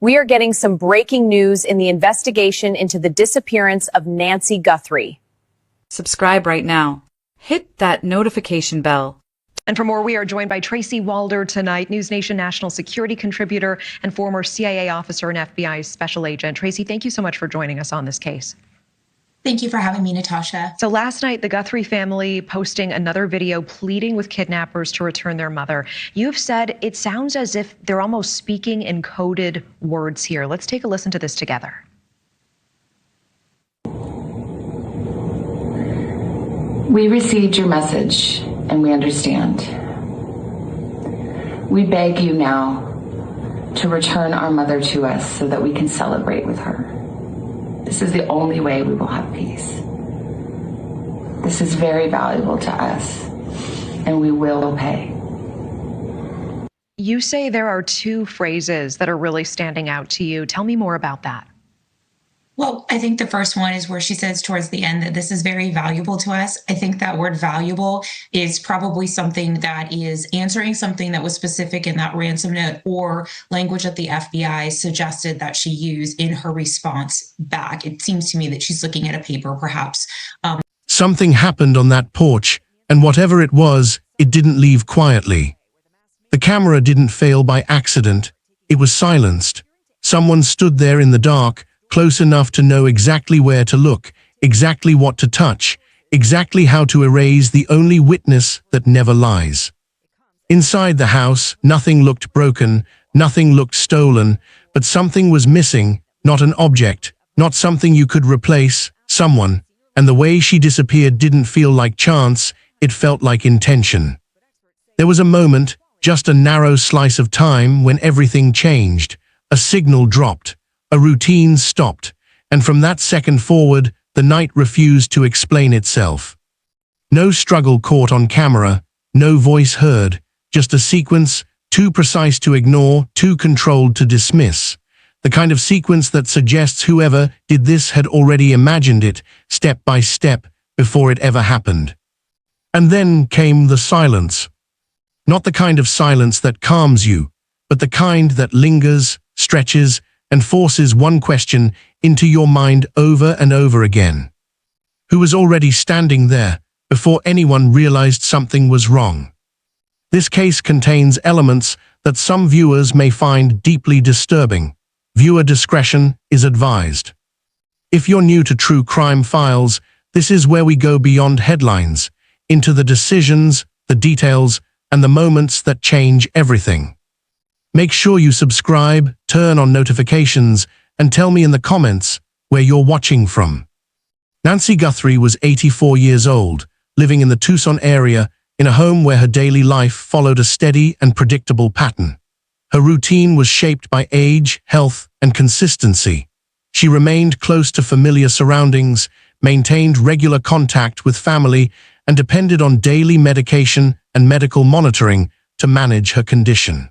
We are getting some breaking news in the investigation into the disappearance of Nancy Guthrie. Subscribe right now. Hit that notification bell. And for more, we are joined by Tracy Walder tonight, News Nation national security contributor and former CIA officer and FBI special agent. Tracy, thank you so much for joining us on this case. Thank you for having me, Natasha. So last night, the Guthrie family posting another video pleading with kidnappers to return their mother. You've said it sounds as if they're almost speaking in coded words here. Let's take a listen to this together. We received your message and we understand. We beg you now to return our mother to us so that we can celebrate with her. This is the only way we will have peace. This is very valuable to us, and we will pay. You say there are two phrases that are really standing out to you. Tell me more about that. Well, I think the first one is where she says towards the end that this is very valuable to us. I think that word valuable is probably something that is answering something that was specific in that ransom note or language that the FBI suggested that she use in her response back. It seems to me that she's looking at a paper, perhaps. Something happened on that porch, and whatever it was, it didn't leave quietly. The camera didn't fail by accident. It was silenced. Someone stood there in the dark, close enough to know exactly where to look, exactly what to touch, exactly how to erase the only witness that never lies. Inside the house, nothing looked broken, nothing looked stolen, but something was missing, not an object, not something you could replace, someone, and the way she disappeared didn't feel like chance, it felt like intention. There was a moment, just a narrow slice of time when everything changed, a signal dropped. A routine stopped, and from that second forward, the night refused to explain itself. No struggle caught on camera, no voice heard, just a sequence too precise to ignore, too controlled to dismiss. The kind of sequence that suggests whoever did this had already imagined it, step by step, before it ever happened. And then came the silence. Not the kind of silence that calms you, but the kind that lingers, stretches, and forces one question into your mind over and over again. Who was already standing there before anyone realized something was wrong? This case contains elements that some viewers may find deeply disturbing. Viewer discretion is advised. If you're new to True Crime Files, this is where we go beyond headlines, into the decisions, the details, and the moments that change everything. Make sure you subscribe, turn on notifications, and tell me in the comments where you're watching from. Nancy Guthrie was 84 years old, living in the Tucson area in a home where her daily life followed a steady and predictable pattern. Her routine was shaped by age, health, and consistency. She remained close to familiar surroundings, maintained regular contact with family, and depended on daily medication and medical monitoring to manage her condition.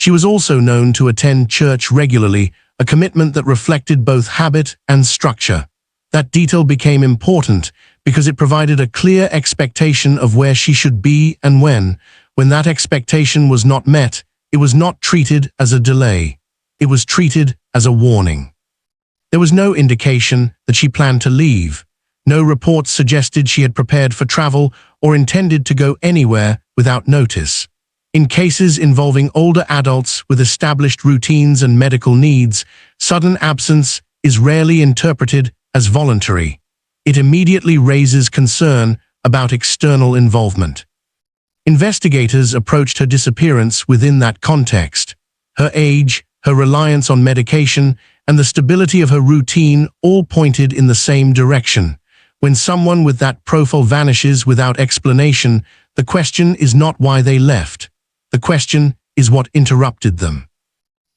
She was also known to attend church regularly, a commitment that reflected both habit and structure. That detail became important because it provided a clear expectation of where she should be and when. When that expectation was not met, it was not treated as a delay. It was treated as a warning. There was no indication that she planned to leave. No reports suggested she had prepared for travel or intended to go anywhere without notice. In cases involving older adults with established routines and medical needs, sudden absence is rarely interpreted as voluntary. It immediately raises concern about external involvement. Investigators approached her disappearance within that context. Her age, her reliance on medication, and the stability of her routine all pointed in the same direction. When someone with that profile vanishes without explanation, the question is not why they left. The question is what interrupted them.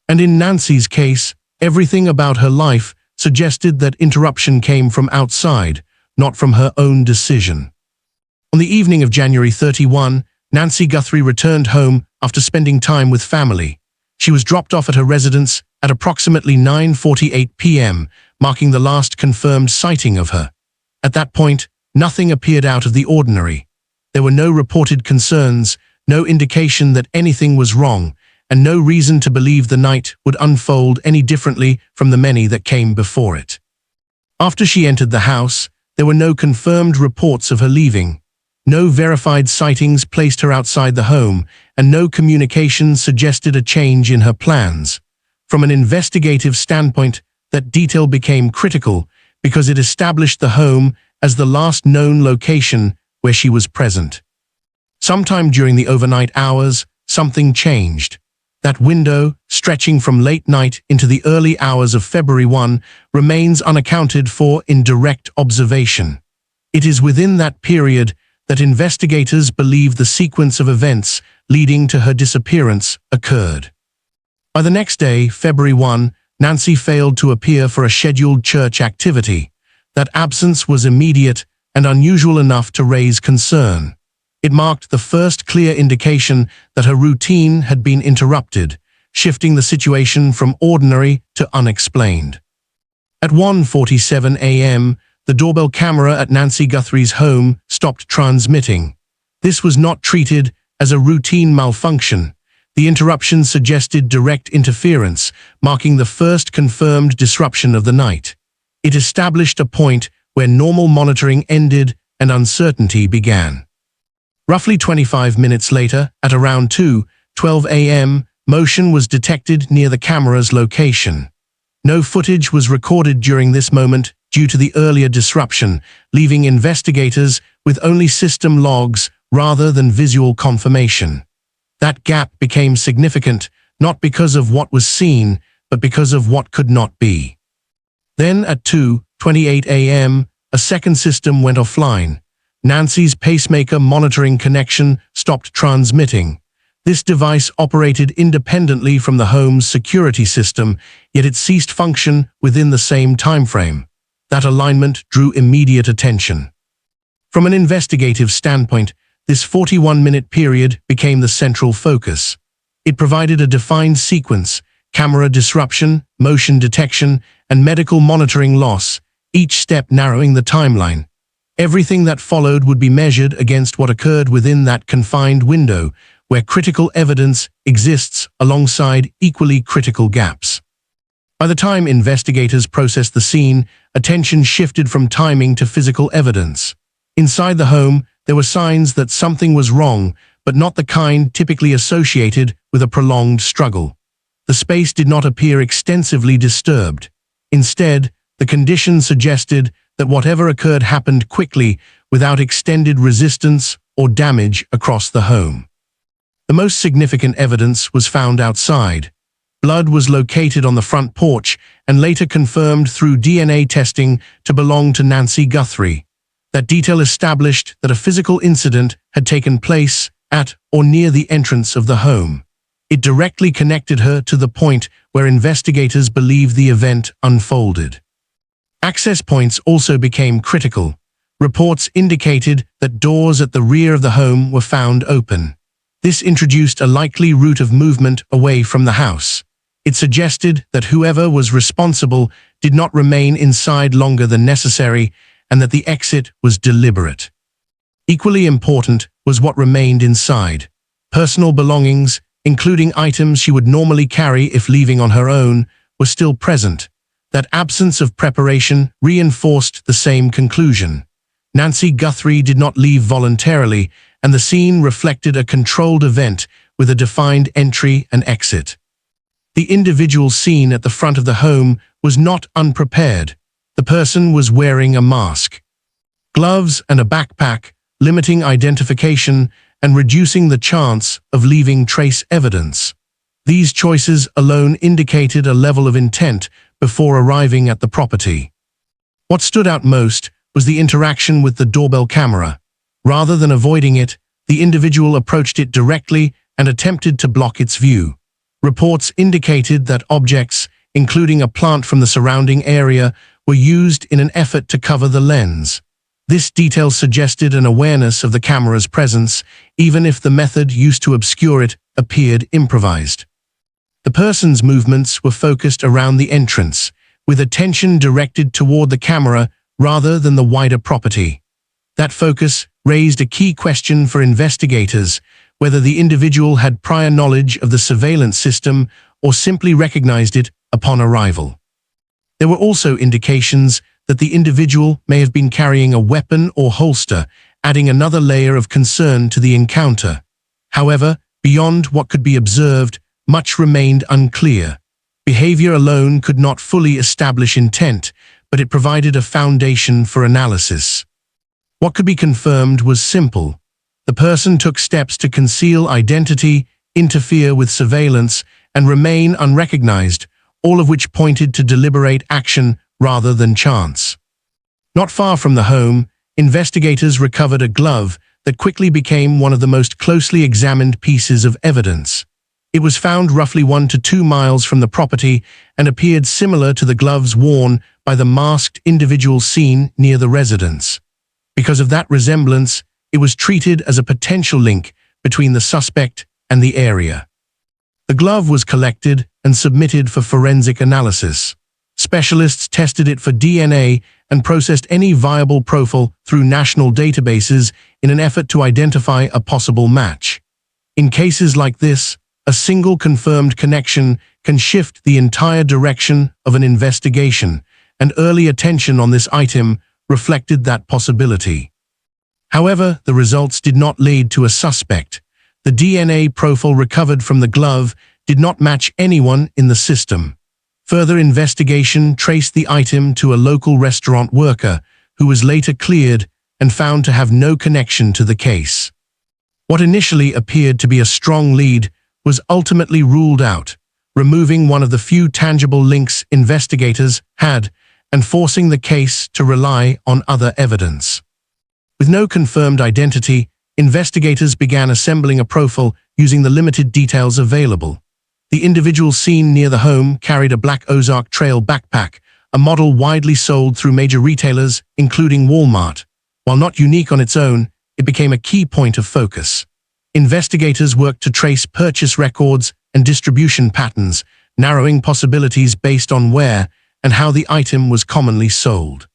And in Nancy's case, everything about her life suggested that interruption came from outside, not from her own decision. On the evening of January 31, Nancy Guthrie returned home after spending time with family. She was dropped off at her residence at approximately 9:48 p.m., marking the last confirmed sighting of her. At that point, nothing appeared out of the ordinary. There were no reported concerns, no indication that anything was wrong, and no reason to believe the night would unfold any differently from the many that came before it. After she entered the house, there were no confirmed reports of her leaving. No verified sightings placed her outside the home, and no communication suggested a change in her plans. From an investigative standpoint, that detail became critical because it established the home as the last known location where she was present. Sometime during the overnight hours, something changed. That window, stretching from late night into the early hours of February 1, remains unaccounted for in direct observation. It is within that period that investigators believe the sequence of events leading to her disappearance occurred. By the next day, February 1, Nancy failed to appear for a scheduled church activity. That absence was immediate and unusual enough to raise concern. It marked the first clear indication that her routine had been interrupted, shifting the situation from ordinary to unexplained. At 1:47 a.m., the doorbell camera at Nancy Guthrie's home stopped transmitting. This was not treated as a routine malfunction. The interruption suggested direct interference, marking the first confirmed disruption of the night. It established a point where normal monitoring ended and uncertainty began. Roughly 25 minutes later, at around 2:12 a.m., motion was detected near the camera's location. No footage was recorded during this moment due to the earlier disruption, leaving investigators with only system logs rather than visual confirmation. That gap became significant, not because of what was seen, but because of what could not be. Then at 2:28 a.m., a second system went offline. Nancy's pacemaker monitoring connection stopped transmitting. This device operated independently from the home's security system, yet it ceased function within the same timeframe. That alignment drew immediate attention. From an investigative standpoint, this 41-minute period became the central focus. It provided a defined sequence: camera disruption, motion detection, and medical monitoring loss, each step narrowing the timeline. Everything that followed would be measured against what occurred within that confined window, where critical evidence exists alongside equally critical gaps. By the time investigators processed the scene, attention shifted from timing to physical evidence. Inside the home, there were signs that something was wrong, but not the kind typically associated with a prolonged struggle. The space did not appear extensively disturbed. Instead, the conditions suggested that whatever occurred happened quickly, without extended resistance or damage across the home. The most significant evidence was found outside. Blood was located on the front porch and later confirmed through DNA testing to belong to Nancy Guthrie. That detail established that a physical incident had taken place at or near the entrance of the home. It directly connected her to the point where investigators believe the event unfolded. Access points also became critical. Reports indicated that doors at the rear of the home were found open. This introduced a likely route of movement away from the house. It suggested that whoever was responsible did not remain inside longer than necessary and that the exit was deliberate. Equally important was what remained inside. Personal belongings, including items she would normally carry if leaving on her own, were still present. That absence of preparation reinforced the same conclusion. Nancy Guthrie did not leave voluntarily, and the scene reflected a controlled event with a defined entry and exit. The individual seen at the front of the home was not unprepared. The person was wearing a mask, gloves, and a backpack, limiting identification and reducing the chance of leaving trace evidence. These choices alone indicated a level of intent before arriving at the property. What stood out most was the interaction with the doorbell camera. Rather than avoiding it, the individual approached it directly and attempted to block its view. Reports indicated that objects, including a plant from the surrounding area, were used in an effort to cover the lens. This detail suggested an awareness of the camera's presence, even if the method used to obscure it appeared improvised. The person's movements were focused around the entrance, with attention directed toward the camera rather than the wider property. That focus raised a key question for investigators: whether the individual had prior knowledge of the surveillance system or simply recognized it upon arrival. There were also indications that the individual may have been carrying a weapon or holster, adding another layer of concern to the encounter. However, beyond what could be observed, much remained unclear. Behavior alone could not fully establish intent, but it provided a foundation for analysis. What could be confirmed was simple. The person took steps to conceal identity, interfere with surveillance, and remain unrecognized, all of which pointed to deliberate action rather than chance. Not far from the home, investigators recovered a glove that quickly became one of the most closely examined pieces of evidence. It was found roughly 1 to 2 miles from the property and appeared similar to the gloves worn by the masked individual seen near the residence. Because of that resemblance, it was treated as a potential link between the suspect and the area. The glove was collected and submitted for forensic analysis. Specialists tested it for DNA and processed any viable profile through national databases in an effort to identify a possible match. In cases like this, a single confirmed connection can shift the entire direction of an investigation, and early attention on this item reflected that possibility. However, the results did not lead to a suspect. The DNA profile recovered from the glove did not match anyone in the system. Further investigation traced the item to a local restaurant worker, who was later cleared and found to have no connection to the case. What initially appeared to be a strong lead was ultimately ruled out, removing one of the few tangible links investigators had and forcing the case to rely on other evidence. With no confirmed identity, investigators began assembling a profile using the limited details available. The individual seen near the home carried a black Ozark Trail backpack, a model widely sold through major retailers, including Walmart. While not unique on its own, it became a key point of focus. Investigators worked to trace purchase records and distribution patterns, narrowing possibilities based on where and how the item was commonly sold.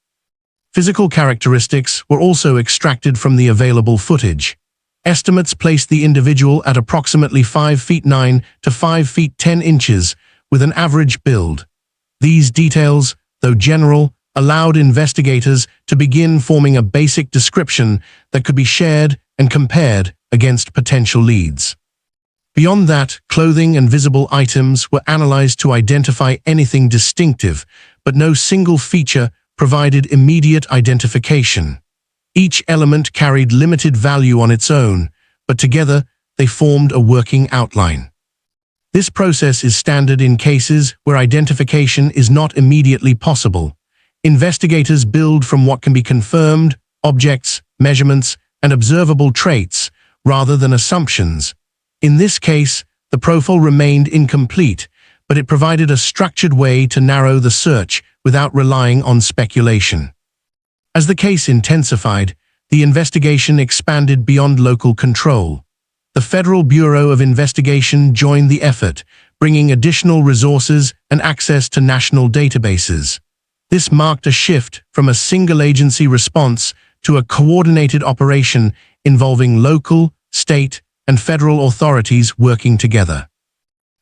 Physical characteristics were also extracted from the available footage. Estimates placed the individual at approximately 5 feet 9 to 5 feet 10 inches, with an average build. These details, though general, allowed investigators to begin forming a basic description that could be shared and compared against potential leads. Beyond that, clothing and visible items were analyzed to identify anything distinctive, but no single feature provided immediate identification. Each element carried limited value on its own, but together they formed a working outline. This process is standard in cases where identification is not immediately possible. Investigators build from what can be confirmed, objects, measurements, and observable traits, rather than assumptions. In this case, the profile remained incomplete, but it provided a structured way to narrow the search without relying on speculation. As the case intensified, the investigation expanded beyond local control. The Federal Bureau of Investigation joined the effort, bringing additional resources and access to national databases. This marked a shift from a single-agency response to a coordinated operation involving local, state, and federal authorities working together.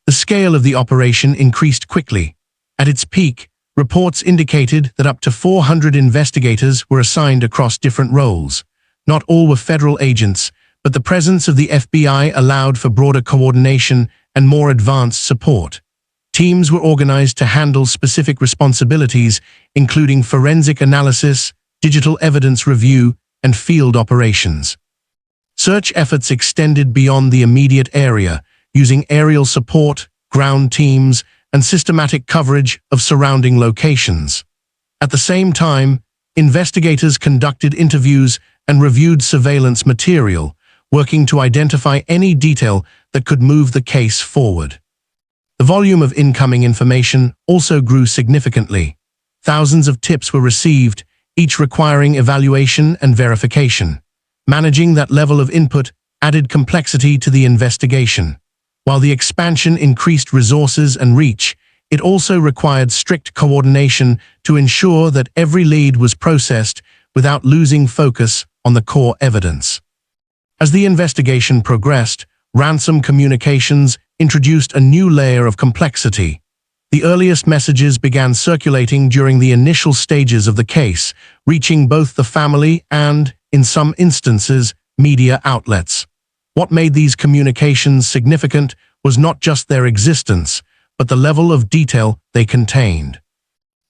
The scale of the operation increased quickly. At its peak, reports indicated that up to 400 investigators were assigned across different roles. Not all were federal agents, but the presence of the FBI allowed for broader coordination and more advanced support. Teams were organized to handle specific responsibilities, including forensic analysis, digital evidence review, and field operations. Search efforts extended beyond the immediate area, using aerial support, ground teams, and systematic coverage of surrounding locations. At the same time, investigators conducted interviews and reviewed surveillance material, working to identify any detail that could move the case forward. The volume of incoming information also grew significantly. Thousands of tips were received, each requiring evaluation and verification. Managing that level of input added complexity to the investigation. While the expansion increased resources and reach, it also required strict coordination to ensure that every lead was processed without losing focus on the core evidence. As the investigation progressed, Ransom communications introduced a new layer of complexity. The earliest messages began circulating during the initial stages of the case, reaching both the family and, in some instances, media outlets. What made these communications significant was not just their existence, but the level of detail they contained.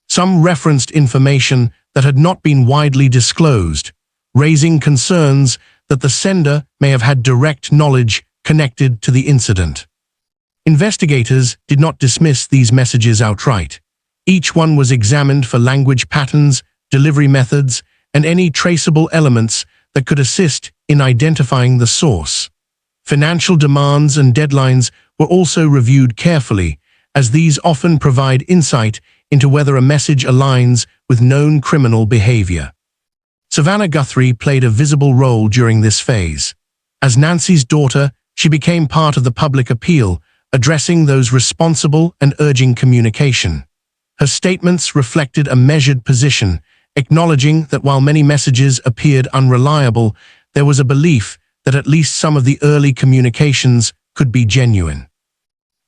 Some referenced information that had not been widely disclosed, raising concerns that the sender may have had direct knowledge connected to the incident. Investigators did not dismiss these messages outright. Each one was examined for language patterns, delivery methods, and any traceable elements that could assist in identifying the source. Financial demands and deadlines were also reviewed carefully, as these often provide insight into whether a message aligns with known criminal behavior. Savannah Guthrie played a visible role during this phase. As Nancy's daughter, she became part of the public appeal, addressing those responsible and urging communication. Her statements reflected a measured position, acknowledging that while many messages appeared unreliable, there was a belief that at least some of the early communications could be genuine.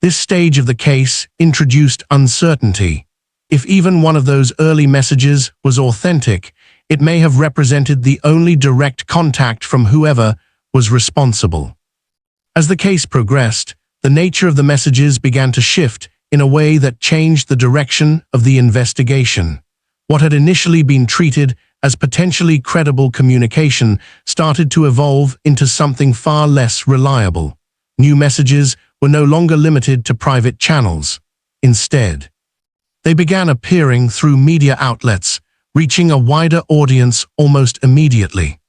This stage of the case introduced uncertainty. If even one of those early messages was authentic, it may have represented the only direct contact from whoever was responsible. As the case progressed, the nature of the messages began to shift in a way that changed the direction of the investigation. What had initially been treated as potentially credible communication started to evolve into something far less reliable. New messages were no longer limited to private channels. Instead, they began appearing through media outlets, reaching a wider audience almost immediately.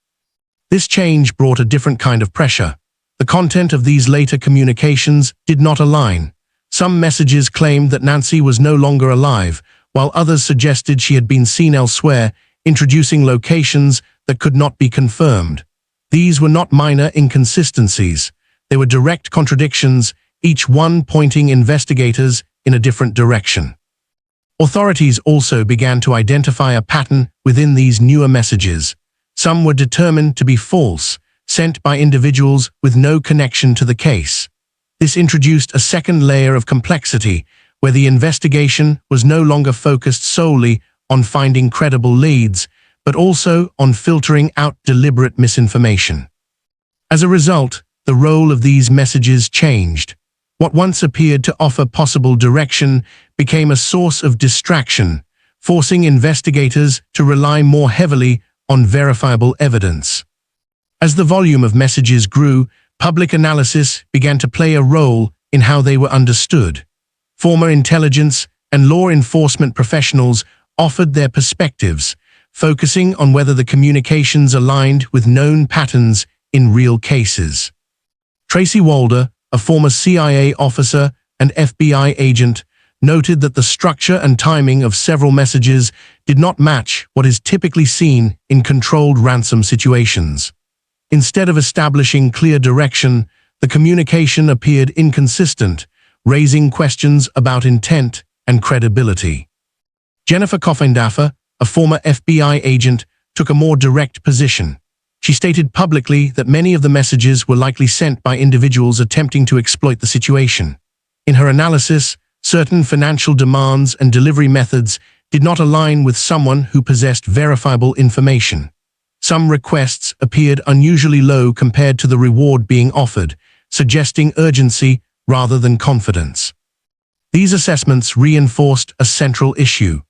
This change brought a different kind of pressure. The content of these later communications did not align. Some messages claimed that Nancy was no longer alive, while others suggested she had been seen elsewhere, introducing locations that could not be confirmed. These were not minor inconsistencies. They were direct contradictions, each one pointing investigators in a different direction. Authorities also began to identify a pattern within these newer messages. Some were determined to be false, sent by individuals with no connection to the case. This introduced a second layer of complexity, where the investigation was no longer focused solely on finding credible leads, but also on filtering out deliberate misinformation. As a result, the role of these messages changed. What once appeared to offer possible direction became a source of distraction, forcing investigators to rely more heavily on verifiable evidence. As the volume of messages grew, public analysis began to play a role in how they were understood. Former intelligence and law enforcement professionals offered their perspectives, focusing on whether the communications aligned with known patterns in real cases. Tracy Walder, a former CIA officer and FBI agent, noted that the structure and timing of several messages did not match what is typically seen in controlled ransom situations. Instead of establishing clear direction, the communication appeared inconsistent, raising questions about intent and credibility. Jennifer Coffindaffer, a former FBI agent, took a more direct position. She stated publicly that many of the messages were likely sent by individuals attempting to exploit the situation. In her analysis, certain financial demands and delivery methods did not align with someone who possessed verifiable information. Some requests appeared unusually low compared to the reward being offered, suggesting urgency rather than confidence. These assessments reinforced a central issue.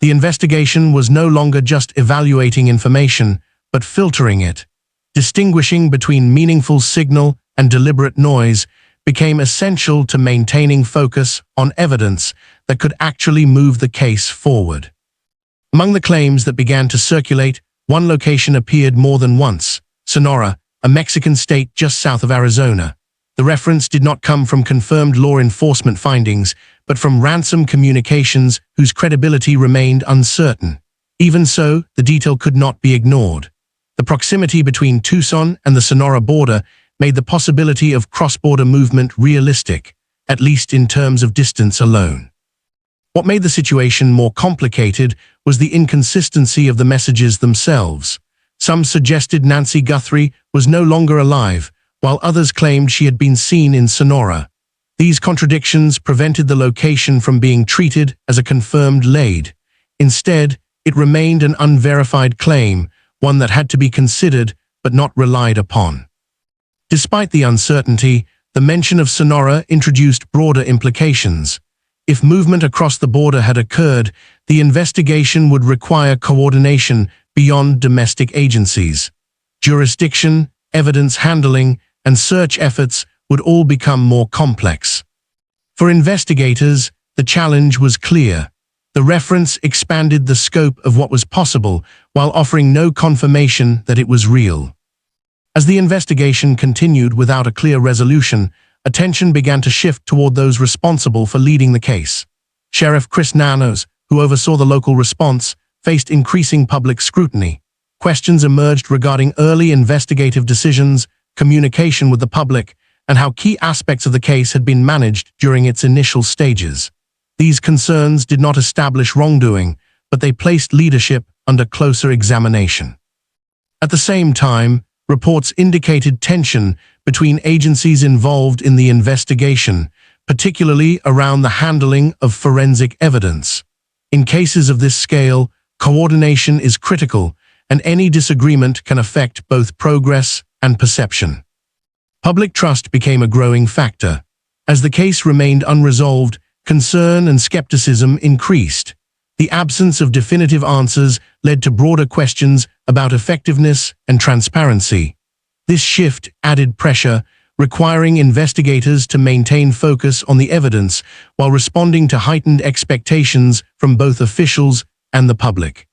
The investigation was no longer just evaluating information, but filtering it. Distinguishing between meaningful signal and deliberate noise became essential to maintaining focus on evidence that could actually move the case forward. Among the claims that began to circulate, one location appeared more than once: Sonora, a Mexican state just south of Arizona. The reference did not come from confirmed law enforcement findings, but from ransom communications whose credibility remained uncertain. Even so, the detail could not be ignored. The proximity between Tucson and the Sonora border made the possibility of cross-border movement realistic, at least in terms of distance alone. What made the situation more complicated was the inconsistency of the messages themselves. Some suggested Nancy Guthrie was no longer alive, while others claimed she had been seen in Sonora. These contradictions prevented the location from being treated as a confirmed lead. Instead, it remained an unverified claim, one that had to be considered but not relied upon. Despite the uncertainty, the mention of Sonora introduced broader implications. If movement across the border had occurred, the investigation would require coordination beyond domestic agencies. Jurisdiction, evidence handling, and search efforts would all become more complex. For investigators, the challenge was clear. The reference expanded the scope of what was possible while offering no confirmation that it was real. As the investigation continued without a clear resolution, attention began to shift toward those responsible for leading the case. Sheriff Chris Nanos, who oversaw the local response, faced increasing public scrutiny. Questions emerged regarding early investigative decisions, communication with the public, and how key aspects of the case had been managed during its initial stages. These concerns did not establish wrongdoing, but they placed leadership under closer examination. At the same time, reports indicated tension between agencies involved in the investigation, particularly around the handling of forensic evidence. In cases of this scale, coordination is critical, and any disagreement can affect both progress and perception. Public trust became a growing factor. As the case remained unresolved, concern and skepticism increased. The absence of definitive answers led to broader questions about effectiveness and transparency. This shift added pressure, requiring investigators to maintain focus on the evidence while responding to heightened expectations from both officials and the public.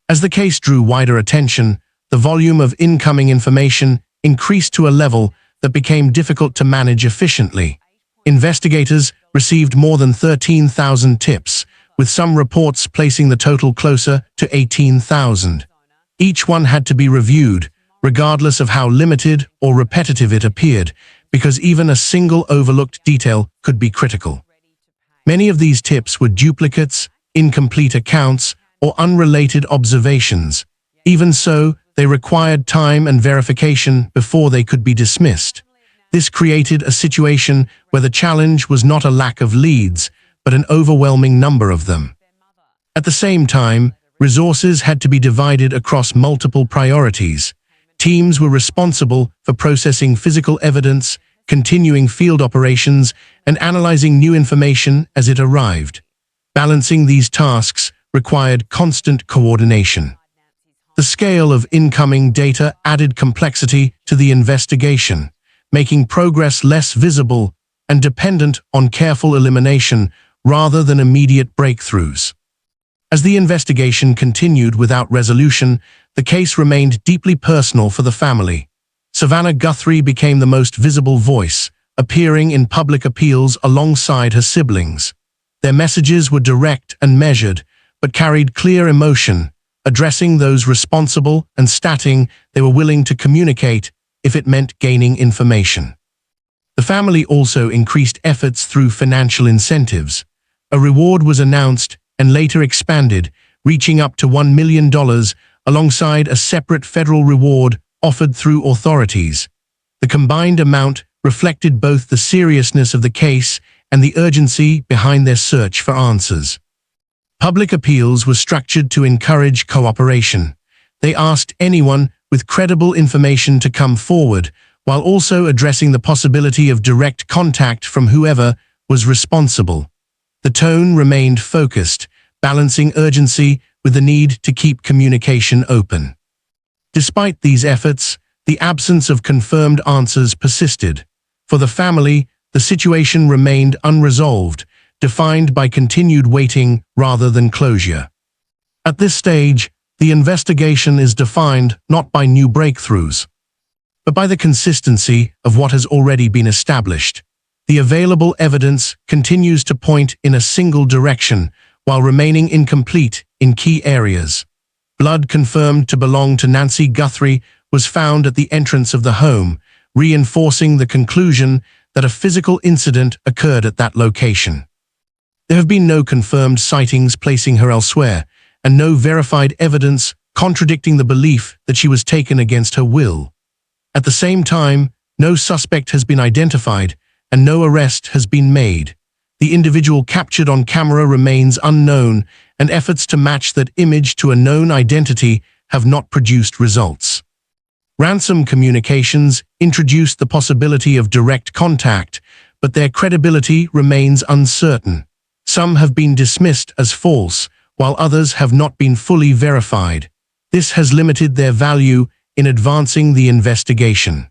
As the case drew wider attention, the volume of incoming information increased to a level that became difficult to manage efficiently. Investigators received more than 13,000 tips, with some reports placing the total closer to 18,000. Each one had to be reviewed, regardless of how limited or repetitive it appeared, because even a single overlooked detail could be critical. Many of these tips were duplicates, incomplete accounts, or unrelated observations. Even so, they required time and verification before they could be dismissed. This created a situation where the challenge was not a lack of leads, but an overwhelming number of them. At the same time, resources had to be divided across multiple priorities. Teams were responsible for processing physical evidence, continuing field operations, and analyzing new information as it arrived. Balancing these tasks required constant coordination. The scale of incoming data added complexity to the investigation, making progress less visible and dependent on careful elimination rather than immediate breakthroughs. As the investigation continued without resolution, the case remained deeply personal for the family. Savannah Guthrie became the most visible voice, appearing in public appeals alongside her siblings. Their messages were direct and measured, but carried clear emotion, addressing those responsible and stating they were willing to communicate if it meant gaining information. The family also increased efforts through financial incentives. A reward was announced and later expanded, reaching up to $1 million, alongside a separate federal reward offered through authorities. The combined amount reflected both the seriousness of the case and the urgency behind their search for answers. Public appeals were structured to encourage cooperation. They asked anyone with credible information to come forward, while also addressing the possibility of direct contact from whoever was responsible. The tone remained focused, balancing urgency with the need to keep communication open. Despite these efforts, the absence of confirmed answers persisted. For the family, the situation remained unresolved, defined by continued waiting rather than closure. At this stage, the investigation is defined not by new breakthroughs, but by the consistency of what has already been established. The available evidence continues to point in a single direction, while remaining incomplete in key areas. Blood confirmed to belong to Nancy Guthrie was found at the entrance of the home, reinforcing the conclusion that a physical incident occurred at that location. There have been no confirmed sightings placing her elsewhere, and no verified evidence contradicting the belief that she was taken against her will. At the same time, no suspect has been identified, and no arrest has been made. The individual captured on camera remains unknown, and efforts to match that image to a known identity have not produced results. Ransom communications introduced the possibility of direct contact, but their credibility remains uncertain. Some have been dismissed as false, while others have not been fully verified. This has limited their value in advancing the investigation.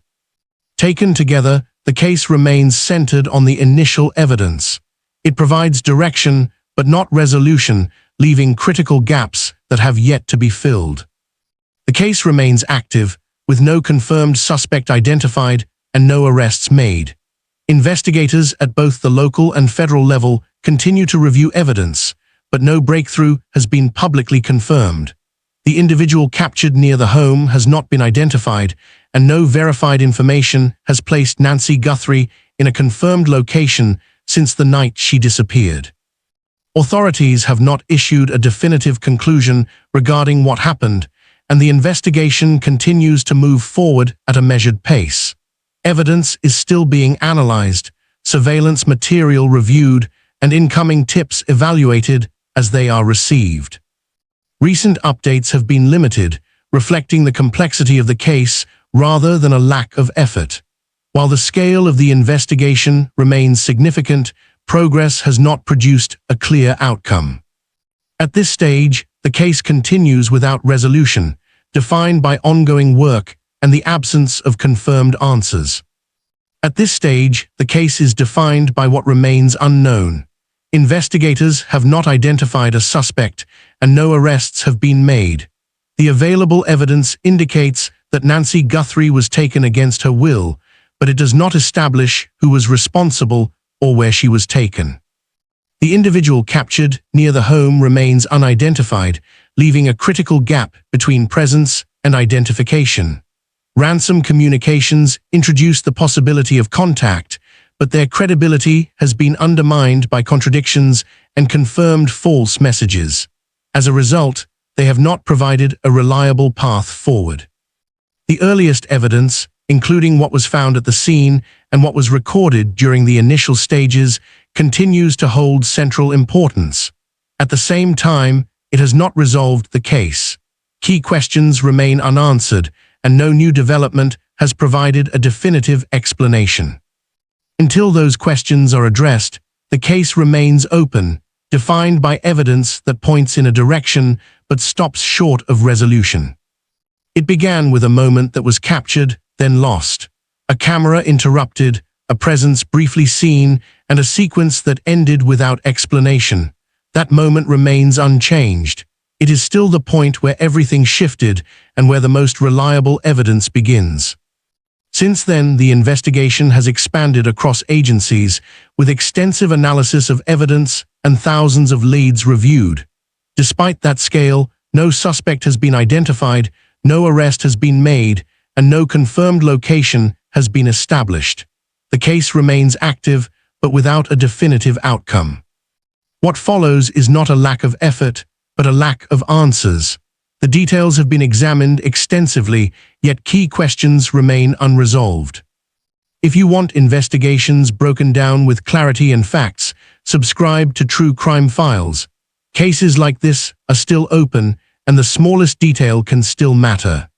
Taken together, the case remains centered on the initial evidence. It provides direction, but not resolution, leaving critical gaps that have yet to be filled. The case remains active, with no confirmed suspect identified and no arrests made. Investigators at both the local and federal level continue to review evidence, but no breakthrough has been publicly confirmed. The individual captured near the home has not been identified, and no verified information has placed Nancy Guthrie in a confirmed location since the night she disappeared. Authorities have not issued a definitive conclusion regarding what happened, and the investigation continues to move forward at a measured pace. Evidence is still being analyzed, surveillance material reviewed, and incoming tips evaluated as they are received. Recent updates have been limited, reflecting the complexity of the case rather than a lack of effort. While the scale of the investigation remains significant, progress has not produced a clear outcome. At this stage, the case continues without resolution, defined by ongoing work and the absence of confirmed answers. At this stage, the case is defined by what remains unknown. Investigators have not identified a suspect, and no arrests have been made. The available evidence indicates that Nancy Guthrie was taken against her will, but it does not establish who was responsible or where she was taken. The individual captured near the home remains unidentified, leaving a critical gap between presence and identification. Ransom communications introduced the possibility of contact, but their credibility has been undermined by contradictions and confirmed false messages. As a result, they have not provided a reliable path forward. The earliest evidence, including what was found at the scene and what was recorded during the initial stages, continues to hold central importance. At the same time, it has not resolved the case. Key questions remain unanswered, and no new development has provided a definitive explanation. Until those questions are addressed, the case remains open, defined by evidence that points in a direction but stops short of resolution. It began with a moment that was captured, then lost. A camera interrupted, a presence briefly seen, and a sequence that ended without explanation. That moment remains unchanged. It is still the point where everything shifted and where the most reliable evidence begins. Since then, the investigation has expanded across agencies, with extensive analysis of evidence and thousands of leads reviewed. Despite that scale, no suspect has been identified, no arrest has been made, and no confirmed location has been established. The case remains active, but without a definitive outcome. What follows is not a lack of effort, but a lack of answers. The details have been examined extensively, yet key questions remain unresolved. If you want investigations broken down with clarity and facts, subscribe to True Crime Files. Cases like this are still open, and the smallest detail can still matter.